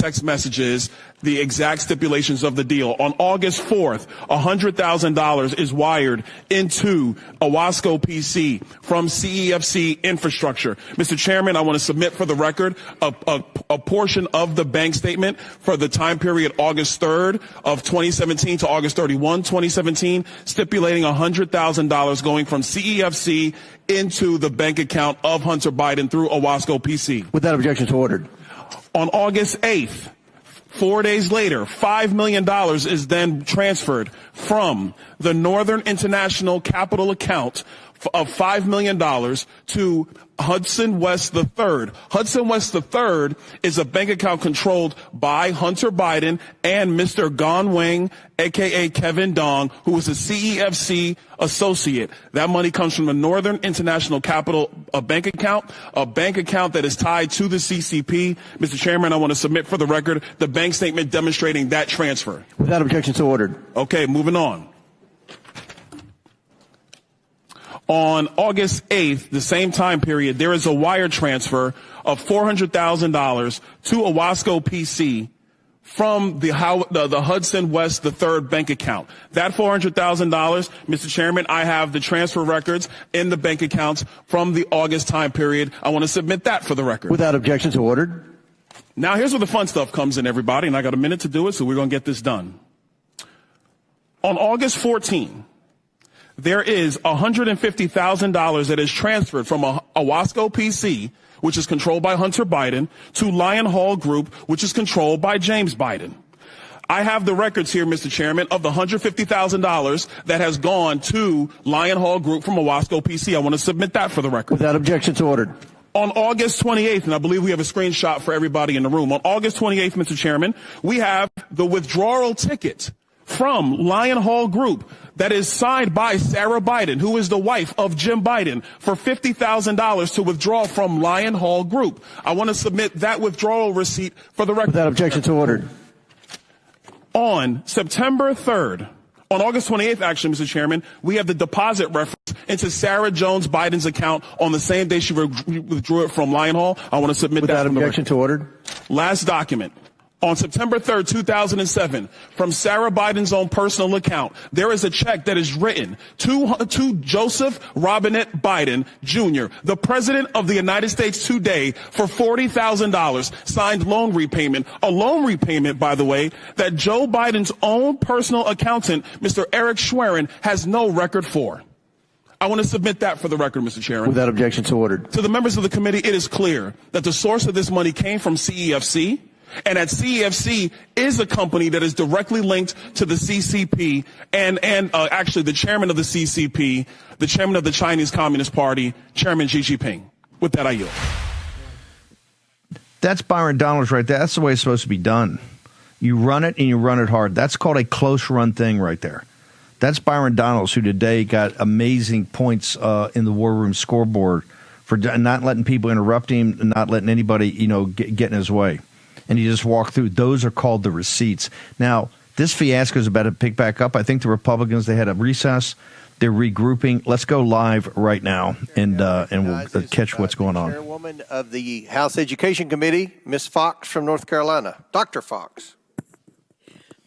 text messages the exact stipulations of the deal. On August 4th, $100,000 is wired into Owasco PC from CEFC Infrastructure. Mr. Chairman, I want to submit for the record a portion of the bank statement for the time period August 3rd of 2017 to August 31, 2017, stipulating $100,000 going from CEFC into the bank account of Hunter Biden through Owasco PC. Without objection, so ordered. On August 8th, 4 days later, $5 million is then transferred from the Northern International Capital account of $5 million to Hudson West III. Hudson West III is a bank account controlled by Hunter Biden and Mr. Gong Wang, a.k.a. Kevin Dong, who is a CEFC associate. That money comes from the Northern International Capital bank account that is tied to the CCP. Mr. Chairman, I want to submit for the record the bank statement demonstrating that transfer. Without objection, so ordered. Okay, moving on. On August 8th, the same time period, there is a wire transfer of $400,000 to Owasco PC from the Hudson West III bank account. That $400,000, Mr. Chairman, I have the transfer records in the bank accounts from the August time period. I want to submit that for the record. Without objection, so ordered. Now, here's where the fun stuff comes in, everybody, and I got a minute to do it, so we're going to get this done. On August 14th, there is $150,000 that is transferred from Owasco PC, which is controlled by Hunter Biden, to Lion Hall Group, which is controlled by James Biden. I have the records here, Mr. Chairman, of the $150,000 that has gone to Lion Hall Group from Owasco PC. I want to submit that for the record. Without objection, so ordered. On August 28th, and I believe we have a screenshot for everybody in the room. On August 28th, Mr. Chairman, we have the withdrawal ticket from Lion Hall Group that is signed by Sarah Biden, who is the wife of Jim Biden, for $50,000 to withdraw from Lion Hall Group. I want to submit that withdrawal receipt for the record. Without objection, so ordered. On September 3rd, on August 28th, actually, Mr. Chairman, we have the deposit reference into Sarah Jones Biden's account on the same day she withdrew it from Lion Hall. I want to submit that. Without objection, to ordered. Last document. On September 3rd, 2007, from Sarah Biden's own personal account, there is a check that is written to Joseph Robinette Biden, Jr., the President of the United States today, for $40,000, signed loan repayment. A loan repayment, by the way, that Joe Biden's own personal accountant, Mr. Eric Schwerin, has no record for. I want to submit that for the record, Mr. Chairman. Without objection, so ordered. To the members of the committee, it is clear that the source of this money came from CEFC, and that CEFC is a company that is directly linked to the CCP and actually the chairman of the CCP, the chairman of the Chinese Communist Party, Chairman Xi Jinping. With that, I yield. That's Byron Donalds right there. That's the way it's supposed to be done. You run it and you run it hard. That's called a close run thing right there. That's Byron Donalds, who today got amazing points in the War Room scoreboard for not letting people interrupt him and not letting anybody, get in his way. And he just walked through. Those are called the receipts. Now, this fiasco is about to pick back up. I think the Republicans, they had a recess. They're regrouping. Let's go live right now, and we'll catch what's going on. Chairwoman of the House Education Committee, Ms. Fox from North Carolina. Dr. Fox.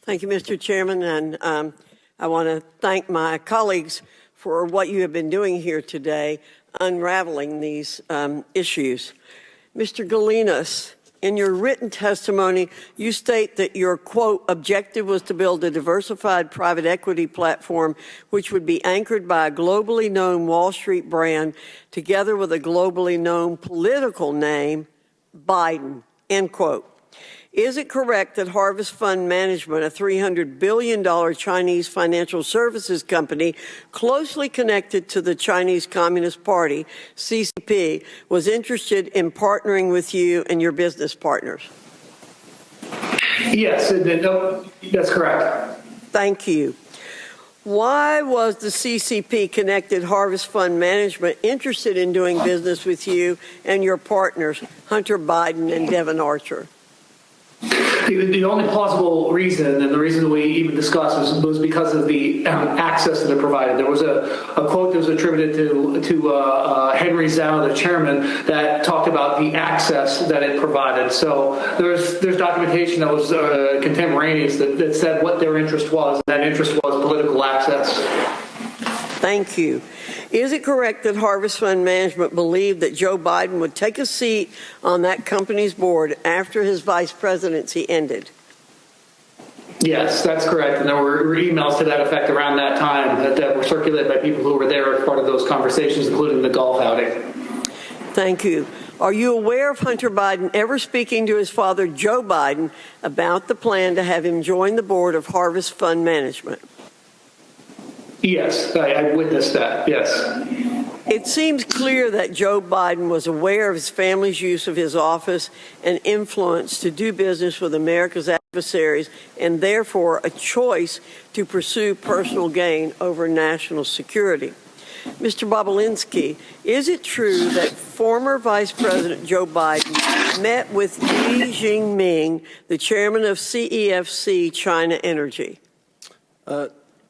Thank you, Mr. Chairman, and I want to thank my colleagues for what you have been doing here today, unraveling these issues. Mr. Galinas, in your written testimony, you state that your, quote, objective was to build a diversified private equity platform which would be anchored by a globally known Wall Street brand together with a globally known political name, Biden, end quote. Is it correct that Harvest Fund Management, a $300 billion Chinese financial services company closely connected to the Chinese Communist Party, CCP, was interested in partnering with you and your business partners? Yes, that's correct. Thank you. Why was the CCP-connected Harvest Fund Management interested in doing business with you and your partners, Hunter Biden and Devon Archer? The only plausible reason, and the reason we even discussed, was because of the access that it provided. There was a quote that was attributed to Henry Zhao, the chairman, that talked about the access that it provided. So there's documentation that was contemporaneous that said what their interest was, and that interest was political access. Thank you. Is it correct that Harvest Fund Management believed that Joe Biden would take a seat on that company's board after his vice presidency ended? Yes, that's correct. And there were emails to that effect around that time that were circulated by people who were there as part of those conversations, including the golf outing. Thank you. Are you aware of Hunter Biden ever speaking to his father, Joe Biden, about the plan to have him join the board of Harvest Fund Management? Yes, I witnessed that, yes. It seems clear that Joe Biden was aware of his family's use of his office and influence to do business with America's adversaries, and therefore a choice to pursue personal gain over national security. Mr. Bobulinski, is it true that former Vice President Joe Biden met with Xi Jinping, the chairman of CEFC China Energy?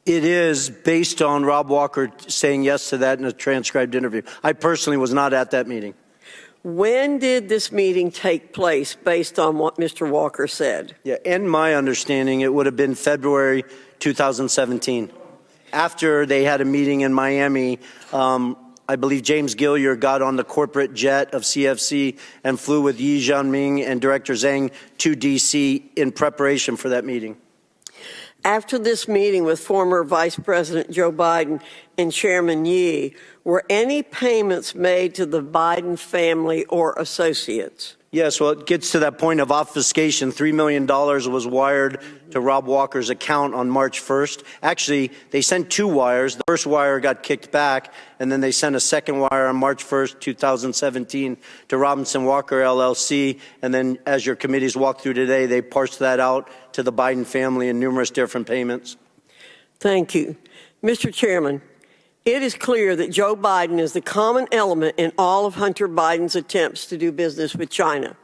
It is based on Rob Walker saying yes to that in a transcribed interview. I personally was not at that meeting. When did this meeting take place based on what Mr. Walker said? Yeah, in my understanding, it would have been February 2017. After they had a meeting in Miami, I believe James Gillier got on the corporate jet of CFC and flew with Xi Jinping and Director Zhang to D.C. in preparation for that meeting. After this meeting with former Vice President Joe Biden and Chairman Yi, were any payments made to the Biden family or associates? Yes, well, it gets to that point of obfuscation. $3 million was wired to Rob Walker's account on March 1st. Actually, they sent two wires. The first wire got kicked back, and then they sent a second wire on March 1st, 2017 to Robinson Walker, LLC. And then, as your committees walked through today, they parsed that out to the Biden family in numerous different payments. Thank you. Mr. Chairman, it is clear that Joe Biden is the common element in all of Hunter Biden's attempts to do business with China.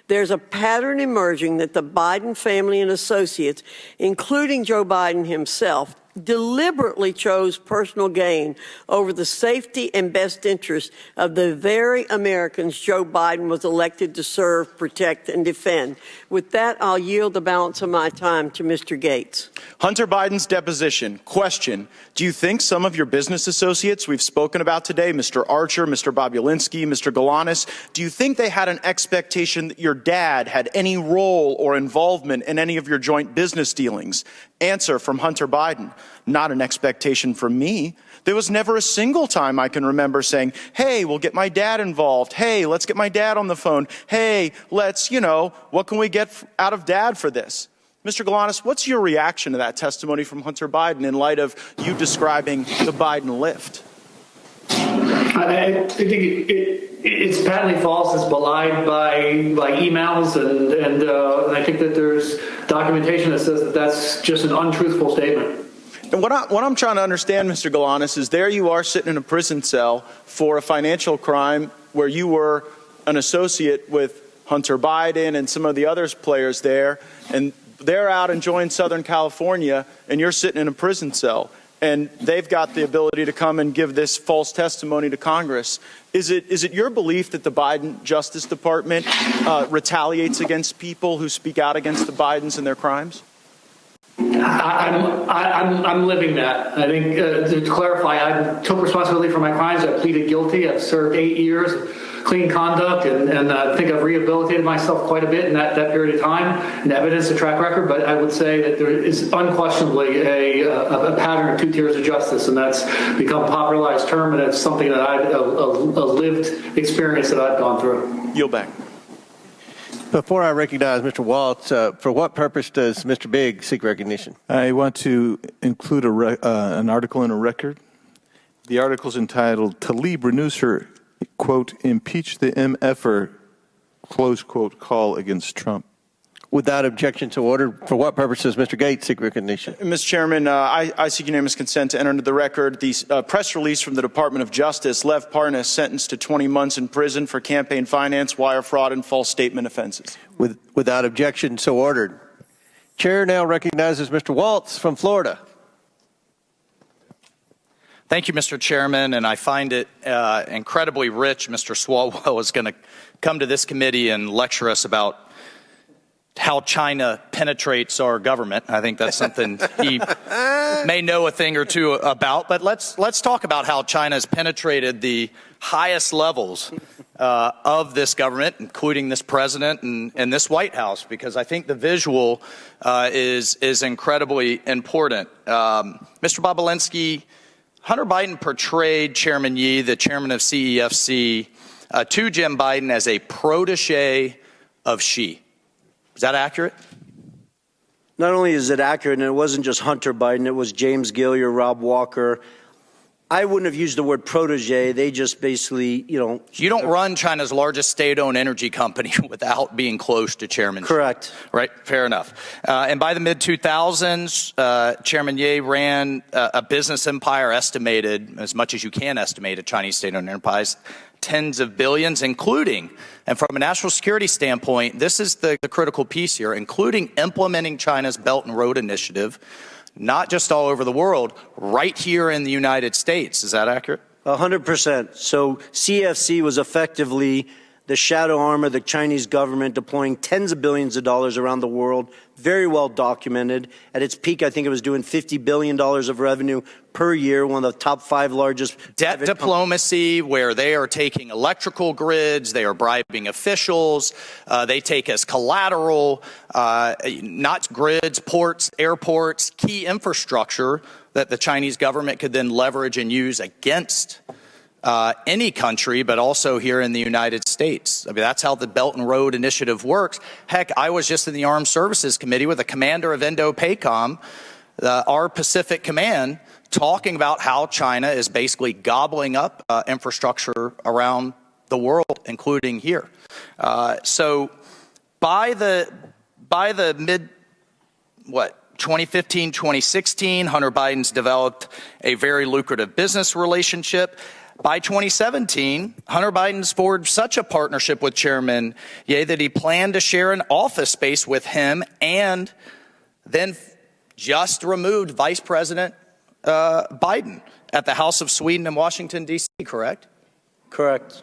There's a pattern emerging that the Biden family and associates, including Joe Biden himself, deliberately chose personal gain over the safety and best interest of the very Americans Joe Biden was elected to serve, protect, and defend. With that, I'll yield the balance of my time to Mr. Gates. Hunter Biden's deposition. Question. Do you think some of your business associates we've spoken about today, Mr. Archer, Mr. Bobulinski, Mr. Galanis, do you think they had an expectation that your dad had any role or involvement in any of your joint business dealings? Answer from Hunter Biden. Not an expectation from me. There was never a single time I can remember saying, hey, we'll get my dad involved. Hey, let's get my dad on the phone. Hey, let's, what can we get out of dad for this? Mr. Galanis, what's your reaction to that testimony from Hunter Biden in light of you describing the Biden lift? I think it's patently false. It's belied by emails, and I think that there's documentation that says that that's just an untruthful statement. And what I'm trying to understand, Mr. Galanis, is there you are sitting in a prison cell for a financial crime where you were an associate with Hunter Biden and some of the other players there, and they're out enjoying Southern California, and you're sitting in a prison cell. And they've got the ability to come and give this false testimony to Congress. Is it your belief that the Biden Justice Department retaliates against people who speak out against the Bidens and their crimes? I'm living that. I think to clarify, I took responsibility for my crimes. I pleaded guilty. I've served 8 years of clean conduct, and I think I've rehabilitated myself quite a bit in that period of time, and evidence, a track record. But I would say that there is unquestionably a pattern of two tiers of justice, and that's become a popularized term, and it's something that a lived experience that I've gone through. Yield back. Before I recognize Mr. Waltz, for what purpose does Mr. Biggs seek recognition? I want to include an article in a record. The article is entitled, Tlaib renews her, quote, impeach the MFer, close quote, call against Trump. Without objection to order, for what purpose does Mr. Gates seek recognition? Mr. Chairman, I seek unanimous consent to enter into the record the press release from the Department of Justice, Lev Parnas sentenced to 20 months in prison for campaign finance, wire fraud, and false statement offenses. Without objection, so ordered. Chair now recognizes Mr. Waltz from Florida. Thank you, Mr. Chairman, and I find it incredibly rich. Mr. Swalwell is going to come to this committee and lecture us about how China penetrates our government. I think that's something he may know a thing or two about. But let's talk about how China has penetrated the highest levels of this government, including this president and this White House, because I think the visual is incredibly important. Mr. Bobulinski, Hunter Biden portrayed Chairman Yi, the chairman of CEFC, to Jim Biden as a protege of Xi. Is that accurate? Not only is it accurate, and it wasn't just Hunter Biden, it was James Gilliar, Rob Walker. I wouldn't have used the word protege. They just basically, You don't run China's largest state-owned energy company without being close to Chairman Xi. Correct. Right, fair enough. And by the mid-2000s, Chairman Ye ran a business empire estimated, as much as you can estimate a Chinese state-owned enterprise, tens of billions, including, and from a national security standpoint, this is the critical piece here, including implementing China's Belt and Road Initiative, not just all over the world, right here in the United States. Is that accurate? 100%. So CFC was effectively the shadow arm of the Chinese government deploying tens of billions of dollars around the world, very well documented. At its peak, I think it was doing $50 billion of revenue per year, one of the top 5 largest. Debt diplomacy, where they are taking electrical grids, they are bribing officials, they take as collateral, not grids, ports, airports, key infrastructure that the Chinese government could then leverage and use against any country, but also here in the United States. I mean, that's how the Belt and Road Initiative works. Heck, I was just in the Armed Services Committee with the commander of Indo-PACOM, our Pacific Command, talking about how China is basically gobbling up infrastructure around the world, including here. So by the mid, 2015, 2016, Hunter Biden's developed a very lucrative business relationship. By 2017, Hunter Biden's forged such a partnership with Chairman Ye that he planned to share an office space with him and then just removed Vice President Biden at the House of Sweden in Washington, D.C., correct? Correct.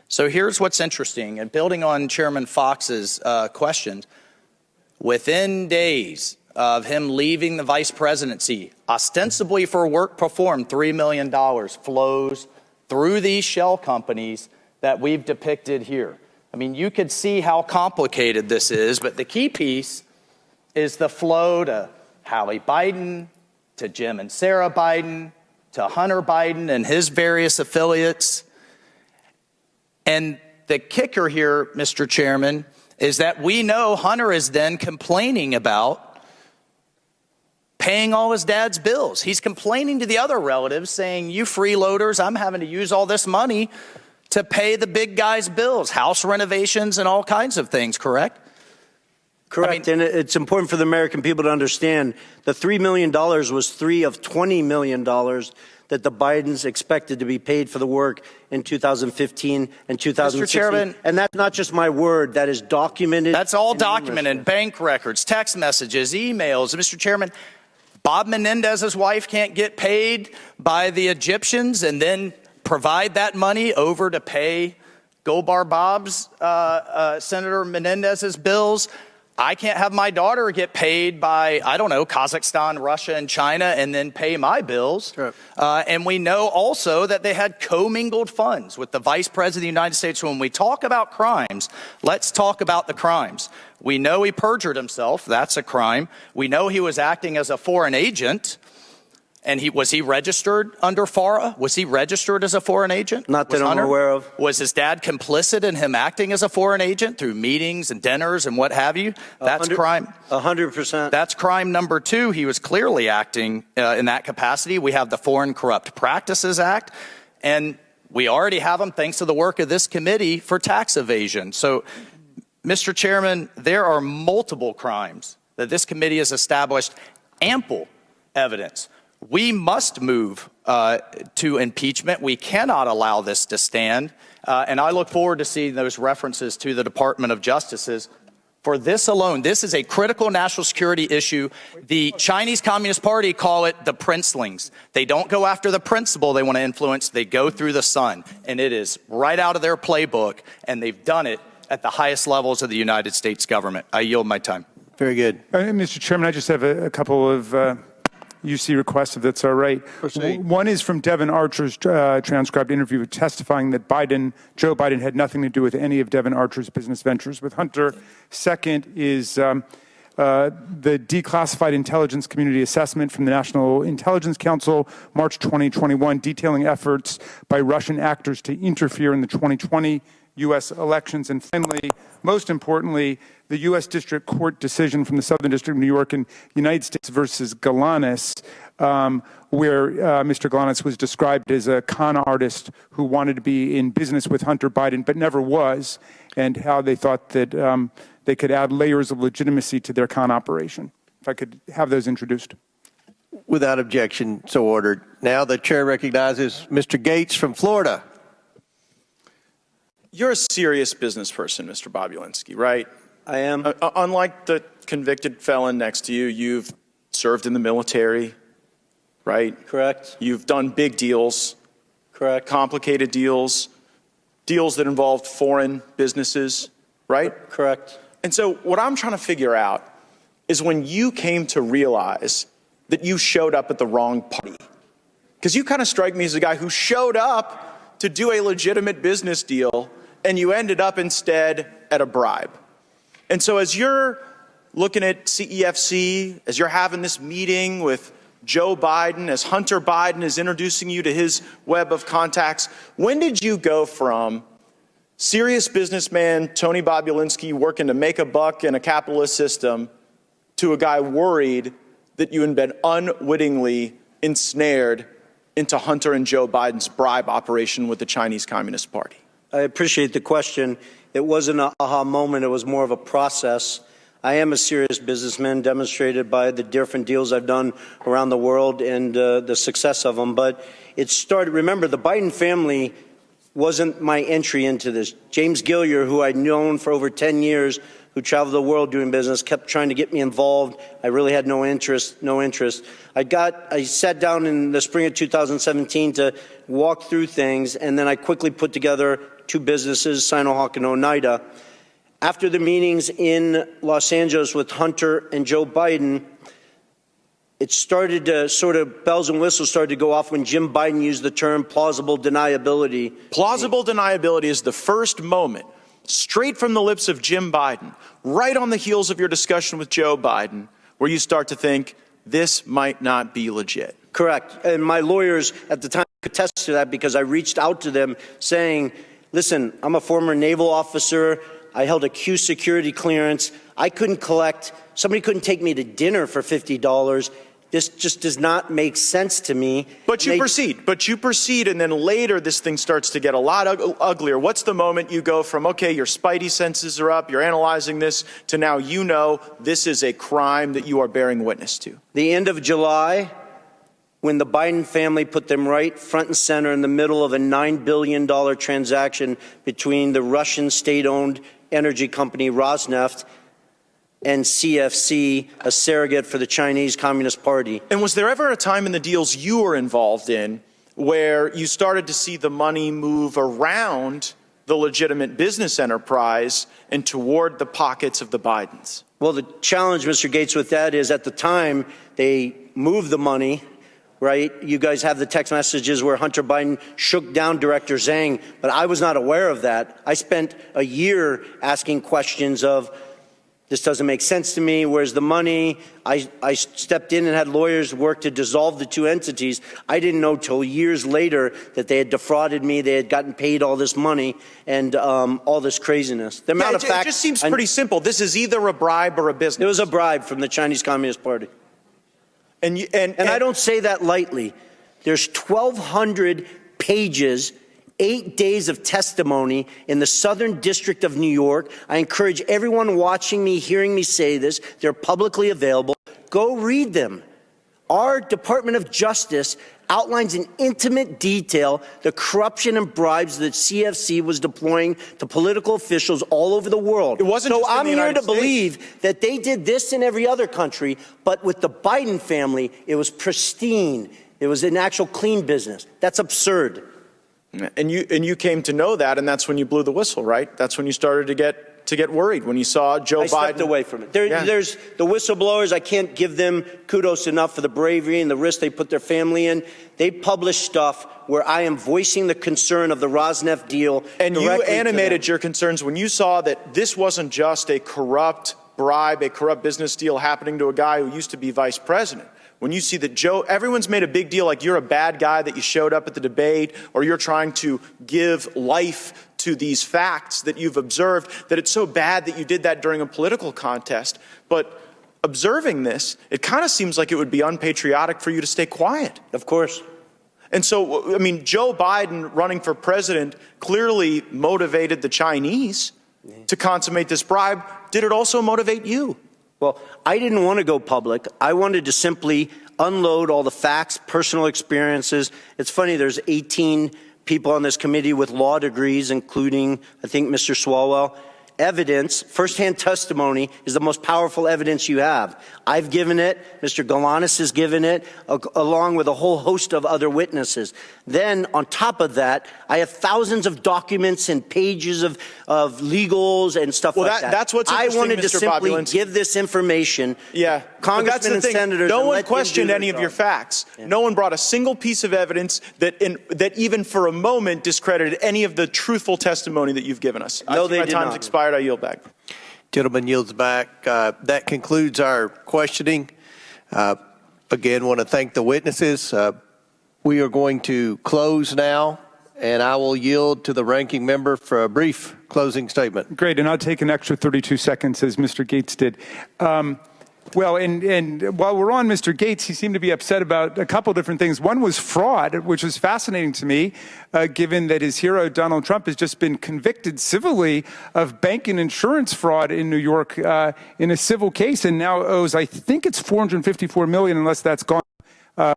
So here's what's interesting, and building on Chairman Fox's questions, within days of him leaving the vice presidency, ostensibly for work performed, $3 million flows through these shell companies that we've depicted here. I mean, you could see how complicated this is, but the key piece is the flow to Hallie Biden, to Jim and Sarah Biden, to Hunter Biden and his various affiliates. And the kicker here, Mr. Chairman, is that we know Hunter is then complaining about paying all his dad's bills. He's complaining to the other relatives saying, you freeloaders, I'm having to use all this money to pay the big guy's bills, house renovations and all kinds of things, correct? Correct. And it's important for the American people to understand the $3 million was 3 of $20 million that the Bidens expected to be paid for the work in 2015 and 2016. Mr. Chairman, and that's not just my word. That is documented. That's all documented. Bank records, text messages, emails. Mr. Chairman, Bob Menendez's wife can't get paid by the Egyptians and then provide that money over to pay Goldbar Bob's, Senator Menendez's bills. I can't have my daughter get paid by, I don't know, Kazakhstan, Russia, and China and then pay my bills. Sure. And we know also that they had commingled funds with the Vice President of the United States. So when we talk about crimes, let's talk about the crimes. We know he perjured himself. That's a crime. We know he was acting as a foreign agent. And was he registered under FARA? Was he registered as a foreign agent? Not that I'm aware of. Was his dad complicit in him acting as a foreign agent through meetings and dinners and what have you? That's crime. 100%. That's crime number 2. He was clearly acting in that capacity. We have the Foreign Corrupt Practices Act, and we already have them thanks to the work of this committee for tax evasion. So, Mr. Chairman, there are multiple crimes that this committee has established ample evidence. We must move to impeachment. We cannot allow this to stand. And I look forward to seeing those references to the Department of Justice's For this alone, this is a critical national security issue. The Chinese Communist Party call it the princelings. They don't go after the principle they want to influence. They go through the sun. And it is right out of their playbook. And they've done it at the highest levels of the United States government. I yield my time. Very good. Mr. Chairman, I just have a couple of UC requests, if that's all right. Proceed. One is from Devin Archer's transcribed interview testifying that Joe Biden had nothing to do with any of Devin Archer's business ventures with Hunter. Second is the declassified intelligence community assessment from the National Intelligence Council, March 2021, detailing efforts by Russian actors to interfere in the 2020 U.S. elections. And finally, most importantly, the U.S. District Court decision from the Southern District of New York in United States versus Galanis, where Mr. Galanis was described as a con artist who wanted to be in business with Hunter Biden but never was, and how they thought that they could add layers of legitimacy to their con operation. If I could have those introduced. Without objection, so ordered. Now the chair recognizes Mr. Gates from Florida. You're a serious business person, Mr. Bobulinski, right? I am. Unlike the convicted felon next to you, you've served in the military, right? Correct. You've done big deals. Correct. Complicated deals, deals that involved foreign businesses, right? Correct. And so what I'm trying to figure out is when you came to realize that you showed up at the wrong party. Because you kind of strike me as a guy who showed up to do a legitimate business deal, and you ended up instead at a bribe. And so as you're looking at CEFC, as you're having this meeting with Joe Biden, as Hunter Biden is introducing you to his web of contacts, when did you go from serious businessman Tony Bobulinski working to make a buck in a capitalist system to a guy worried that you had been unwittingly ensnared into Hunter and Joe Biden's bribe operation with the Chinese Communist Party? I appreciate the question. It wasn't an aha moment. It was more of a process. I am a serious businessman, demonstrated by the different deals I've done around the world and the success of them. But it started, remember, the Biden family wasn't my entry into this. James Gilliar, who I'd known for over 10 years, who traveled the world doing business, kept trying to get me involved. I really had no interest. I sat down in the spring of 2017 to walk through things, and then I quickly put together two businesses, Sinohawk and Oneida. After the meetings in Los Angeles with Hunter and Joe Biden, it started to sort of, bells and whistles started to go off when Jim Biden used the term plausible deniability. Plausible deniability is the first moment, straight from the lips of Jim Biden, right on the heels of your discussion with Joe Biden, where you start to think, this might not be legit. Correct. And my lawyers at the time could attest to that, because I reached out to them saying, listen, I'm a former naval officer. I held a Q security clearance. I couldn't collect. Somebody couldn't take me to dinner for $50. This just does not make sense to me. But you proceed, and then later this thing starts to get a lot uglier. What's the moment you go from, okay, your spidey senses are up, you're analyzing this, to now you know this is a crime that you are bearing witness to? The end of July, when the Biden family put them right front and center in the middle of a $9 billion transaction between the Russian state-owned energy company Rosneft and CFC, a surrogate for the Chinese Communist Party. And was there ever a time in the deals you were involved in where you started to see the money move around the legitimate business enterprise and toward the pockets of the Bidens? Well, the challenge, Mr. Gates, with that is at the time they moved the money, right? You guys have the text messages where Hunter Biden shook down Director Zhang, but I was not aware of that. I spent a year asking questions of, this doesn't make sense to me. Where's the money? I stepped in and had lawyers work to dissolve the two entities. I didn't know till years later that they had defrauded me. They had gotten paid all this money and all this craziness. The amount of facts, it just seems pretty simple. This is either a bribe or a business. It was a bribe from the Chinese Communist Party. And I don't say that lightly. There's 1,200 pages, 8 days of testimony in the Southern District of New York. I encourage everyone watching me, hearing me say this, they're publicly available. Go read them. Our Department of Justice outlines in intimate detail the corruption and bribes that CFC was deploying to political officials all over the world. It wasn't so just in I'm the here United to believe that they did this in every other country, but with the Biden family, it was pristine. It was an actual clean business. That's absurd. And you came to know that, and that's when you blew the whistle, right? That's when you started to get worried when you saw Joe Biden. I stepped away from it. There's the whistleblowers. I can't give them kudos enough for the bravery and the risk they put their family in. They publish stuff where I am voicing the concern of the Rosneft deal. And you animated your concerns when you saw that this wasn't just a corrupt bribe, a corrupt business deal happening to a guy who used to be vice president. When you see that Joe, everyone's made a big deal like you're a bad guy that you showed up at the debate, or you're trying to give life to these facts that you've observed, that it's so bad that you did that during a political contest. But observing this, it kind of seems like it would be unpatriotic for you to stay quiet. Of course. And so, I mean, Joe Biden running for president clearly motivated the Chinese to consummate this bribe. Did it also motivate you? Well, I didn't want to go public. I wanted to simply unload all the facts, personal experiences. It's funny, there's 18 people on this committee with law degrees, including, I think, Mr. Swalwell. Evidence, firsthand testimony, is the most powerful evidence you have. I've given it, Mr. Galanis has given it, along with a whole host of other witnesses. Then, on top of that, I have thousands of documents and pages of legals and stuff like that. That's what's interesting, I wanted to Mr. simply Bobulinski. give this information. Yeah, Congressmen and senators. No one questioned any of your facts. Yeah. No one brought a single piece of evidence that even for a moment discredited any of the truthful testimony that you've given us. No, they did My time's not. expired. I yield back. Gentleman yields back. That concludes our questioning. Again, want to thank the witnesses. We are going to close now, and I will yield to the ranking member for a brief closing statement. Great, and I'll take an extra 32 seconds as Mr. Gates did. Well, and while we're on Mr. Gates, he seemed to be upset about a couple different things. One was fraud, which was fascinating to me, given that his hero, Donald Trump, has just been convicted civilly of bank and insurance fraud in New York in a civil case, and now owes, I think it's $454 million, unless that's gone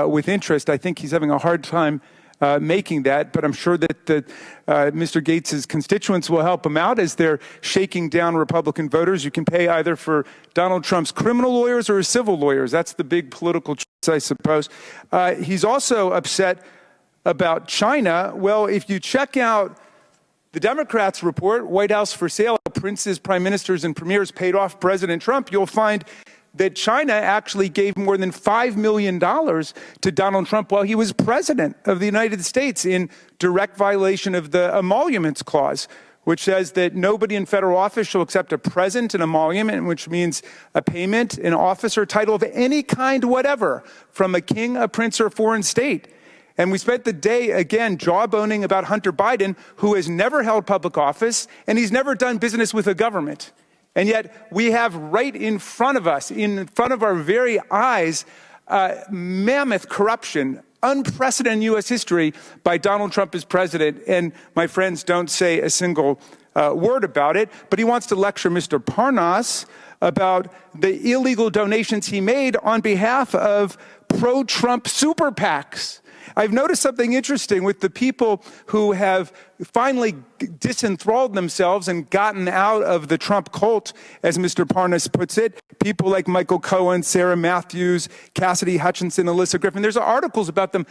with interest. I think he's having a hard time making that, but I'm sure that Mr. Gates' constituents will help him out as they're shaking down Republican voters. You can pay either for Donald Trump's criminal lawyers or his civil lawyers. That's the big political choice, I suppose. He's also upset about China. Well, if you check out the Democrats' report, White House for Sale, Princes, Prime Ministers, and Premiers paid off President Trump, you'll find that China actually gave more than $5 million to Donald Trump while he was president of the United States in direct violation of the Emoluments Clause, which says that nobody in federal office shall accept a present, an emolument, which means a payment, an office, or title of any kind whatever from a king, a prince, or a foreign state. And we spent the day, again, jawboning about Hunter Biden, who has never held public office, and he's never done business with the government. And yet we have right in front of us, in front of our very eyes, mammoth corruption, unprecedented U.S. history by Donald Trump as president. And my friends don't say a single word about it. But he wants to lecture Mr. Parnas about the illegal donations he made on behalf of pro-Trump super PACs. I've noticed something interesting with the people who have finally disenthralled themselves and gotten out of the Trump cult, as Mr. Parnas puts it. People like Michael Cohen, Sarah Matthews, Cassidy Hutchinson, Alyssa Griffin. There's articles about them.